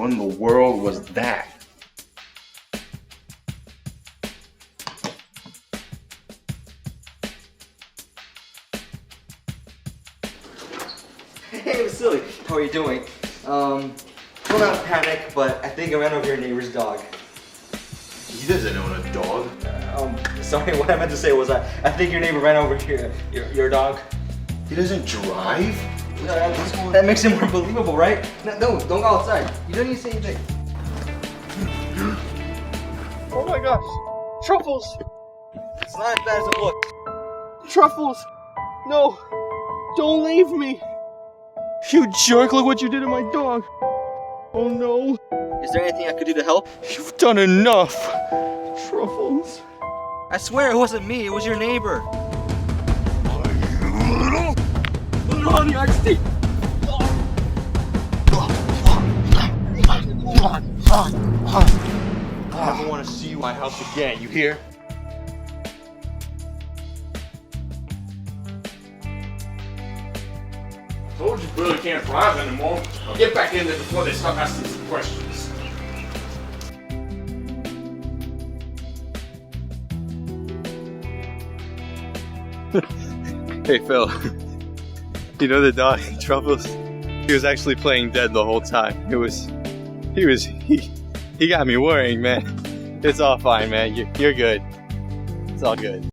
What in the world was that? Hey, Vasily, how are you doing? Don't have to panic, but I think I ran over your neighbor's dog. He doesn't own a dog. Sorry, what I meant to say was I think your neighbor ran over your dog. He doesn't drive? That makes it more believable, right? No, don't go outside. You don't need to say anything. Oh my gosh, truffles! It's not as bad as it looks. Truffles! No, don't leave me! You jerk, look what you did to my dog! Oh no! Is there anything I could do to help? You've done enough! Truffles. I swear it wasn't me, it was your neighbor. Honey, I stay. I never want to see you in my house again, you hear? Told you Billy can't drive anymore. I'll get back in there before they start asking some questions. Hey Phil, you know the dog, Truffles? He was actually playing dead the whole time. He got me worrying, man. It's all fine, man. You're good. It's all good.